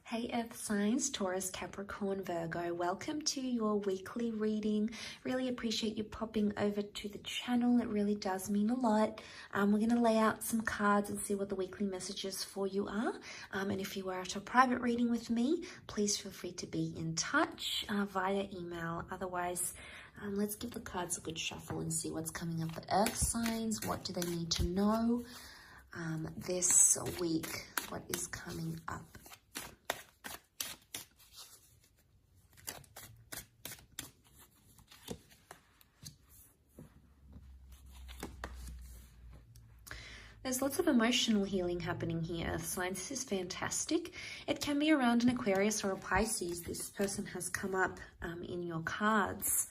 Hey Earth signs, Taurus, Capricorn, Virgo, welcome to your weekly reading. Really appreciate you popping over to the channel. It really does mean a lot. We're going to lay out some cards and see what the weekly messages for you are. And if you are at a private reading with me, please feel free to be in touch via email. Otherwise, let's give the cards a good shuffle and see what's coming up for Earth signs. What do they need to know this week? What is coming up? There's lots of emotional healing happening here, Earth signs. This is fantastic. It can be around an Aquarius or a Pisces. This person has come up in your cards.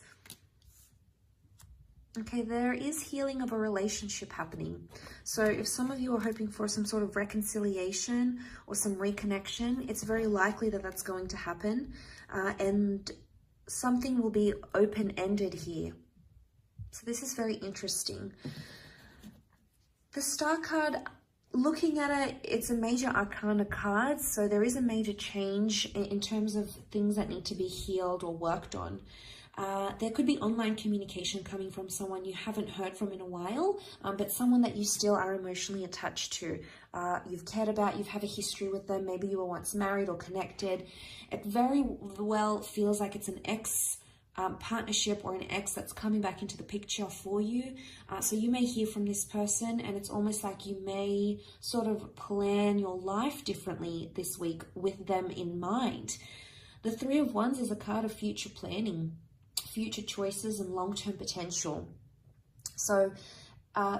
Okay, there is healing of a relationship happening. So if some of you are hoping for some sort of reconciliation or some reconnection, it's very likely that that's going to happen. And something will be open-ended here. So this is very interesting. The Star card, looking at it, it's a major arcana card, so there is a major change in terms of things that need to be healed or worked on. There could be online communication coming from someone you haven't heard from in a while, but someone that you still are emotionally attached to. You've cared about, you've had a history with them, maybe you were once married or connected. It very well feels like it's an ex partnership or an ex that's coming back into the picture for you. So you may hear from this person, and it's almost like you may sort of plan your life differently this week with them in mind. The Three of Wands is a card of future planning, future choices and long-term potential. So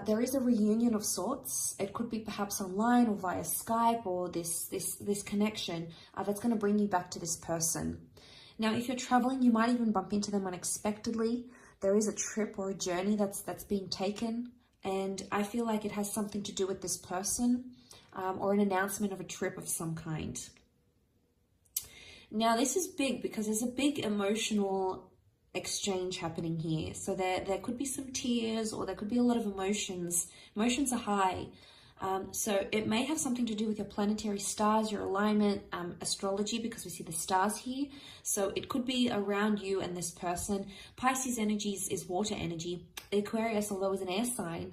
there is a reunion of sorts. It could be perhaps online or via Skype, or this connection that's going to bring you back to this person. Now, if you're traveling, you might even bump into them unexpectedly. There is a trip or a journey that's being taken, and I feel like it has something to do with this person or an announcement of a trip of some kind. Now, this is big because there's a big emotional exchange happening here. So there could be some tears, or there could be a lot of emotions. Emotions are high. So it may have something to do with your planetary stars, your alignment, astrology, because we see the stars here. So it could be around you and this person. Pisces energy is water energy. Aquarius, although is an air sign,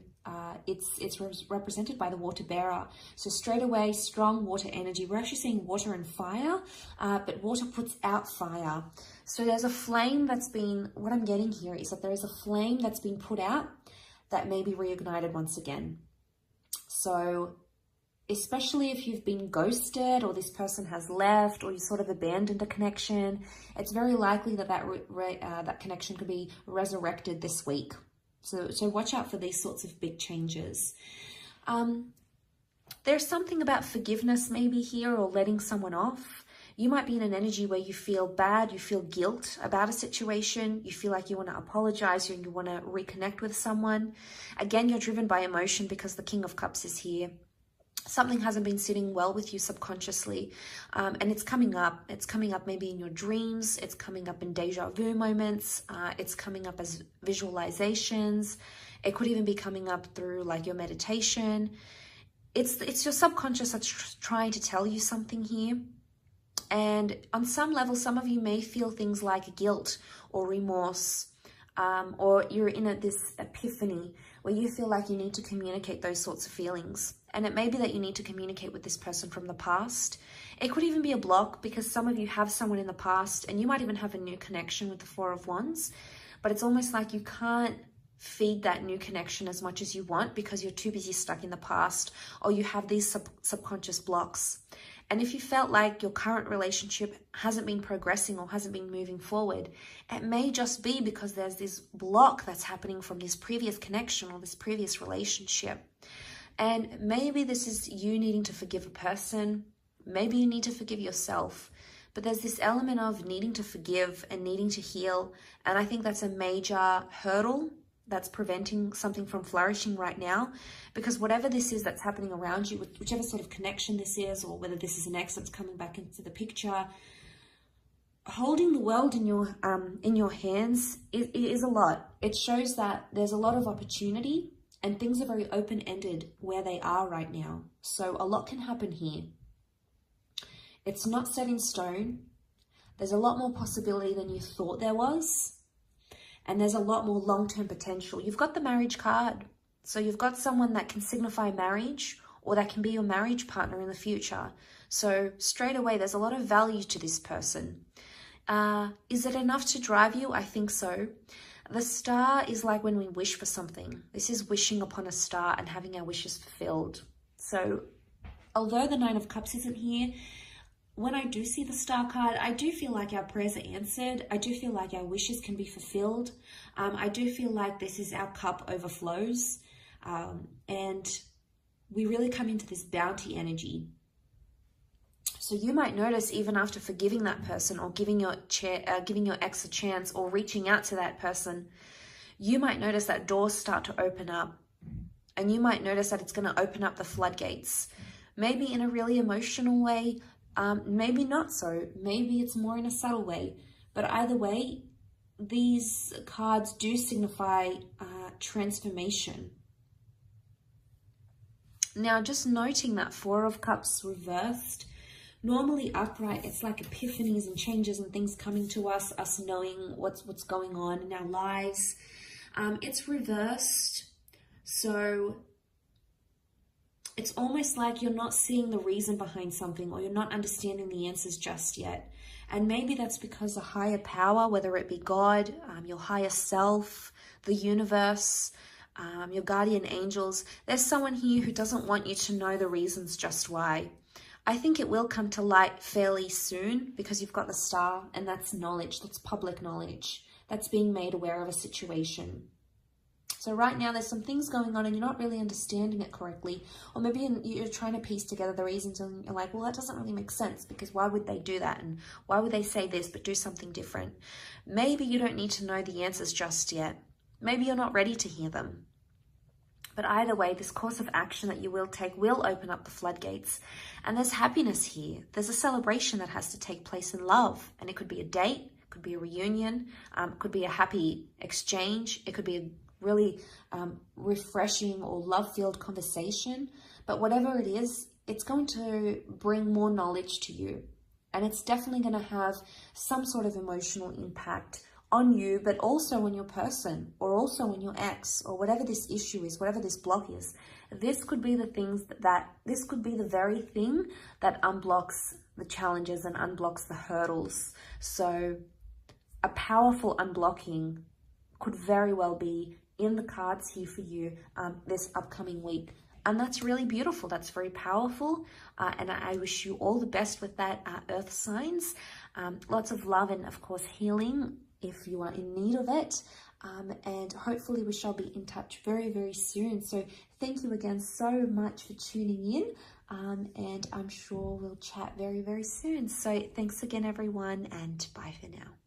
it's represented by the water bearer. So straight away, strong water energy. We're actually seeing water and fire, but water puts out fire. So there's a flame that's been, what I'm getting here is that there is a flame that's been put out that may be reignited once again. So especially if you've been ghosted, or this person has left, or you sort of abandoned a connection, it's very likely that that connection could be resurrected this week. So watch out for these sorts of big changes. There's something about forgiveness maybe here, or letting someone off. You might be in an energy where you feel bad, you feel guilt about a situation, you feel like you want to apologize, or you want to reconnect with someone. Again, you're driven by emotion because the King of Cups is here. Something hasn't been sitting well with you subconsciously, and it's coming up. It's coming up maybe in your dreams. It's coming up in deja vu moments. It's coming up as visualizations. It could even be coming up through like your meditation. It's your subconscious that's trying to tell you something here. And on some level, some of you may feel things like guilt or remorse, or you're in this epiphany where you feel like you need to communicate those sorts of feelings. And it may be that you need to communicate with this person from the past. It could even be a block because some of you have someone in the past, and you might even have a new connection with the Four of Wands, but it's almost like you can't feed that new connection as much as you want because you're too busy stuck in the past, or you have these subconscious blocks. And if you felt like your current relationship hasn't been progressing or hasn't been moving forward, it may just be because there's this block that's happening from this previous connection or this previous relationship. And maybe this is you needing to forgive a person. Maybe you need to forgive yourself. But there's this element of needing to forgive and needing to heal. And I think that's a major hurdle that's preventing something from flourishing right now, because whatever this is that's happening around you, whichever sort of connection this is, or whether this is an ex that's coming back into the picture, holding the world in your hands is a lot. It shows that there's a lot of opportunity, and things are very open-ended where they are right now. So a lot can happen here. It's not set in stone. There's a lot more possibility than you thought there was. And there's a lot more long-term potential. You've got the marriage card. So you've got someone that can signify marriage, or that can be your marriage partner in the future. So straight away, there's a lot of value to this person. Is it enough to drive you? I think so. The star is like when we wish for something. This is wishing upon a star and having our wishes fulfilled. So although the Nine of Cups isn't here, when I do see the star card, I do feel like our prayers are answered. I do feel like our wishes can be fulfilled. I do feel like this is our cup overflows. And we really come into this bounty energy. So you might notice even after forgiving that person, or giving your ex a chance, or reaching out to that person, you might notice that doors start to open up. And you might notice that it's going to open up the floodgates. Maybe in a really emotional way, maybe not so. Maybe it's more in a subtle way. But either way, these cards do signify transformation. Now, just noting that Four of Cups reversed, normally upright, it's like epiphanies and changes and things coming to us knowing what's going on in our lives. It's reversed, so it's almost like you're not seeing the reason behind something, or you're not understanding the answers just yet. And maybe that's because a higher power, whether it be God, your higher self, the universe, your guardian angels, there's someone here who doesn't want you to know the reasons just why. I think it will come to light fairly soon, because you've got the star, and that's knowledge, that's public knowledge, that's being made aware of a situation. So right now there's some things going on and you're not really understanding it correctly, or maybe you're trying to piece together the reasons and you're like, well, that doesn't really make sense, because why would they do that, and why would they say this but do something different? Maybe you don't need to know the answers just yet. Maybe you're not ready to hear them. But either way, this course of action that you will take will open up the floodgates. And there's happiness here. There's a celebration that has to take place in love. And it could be a date, it could be a reunion, it could be a happy exchange, it could be a really refreshing or love-filled conversation. But whatever it is, it's going to bring more knowledge to you. And it's definitely going to have some sort of emotional impact on you, but also on your person, or also on your ex, or whatever this issue is, whatever this block is. This could be the things this could be the very thing that unblocks the challenges and unblocks the hurdles. So a powerful unblocking could very well be in the cards here for you this upcoming week. And that's really beautiful. That's very powerful. And I wish you all the best with that, earth signs. Lots of love and, of course, healing if you are in need of it. And hopefully we shall be in touch very, very soon. So thank you again so much for tuning in. And I'm sure we'll chat very, very soon. So thanks again, everyone, and bye for now.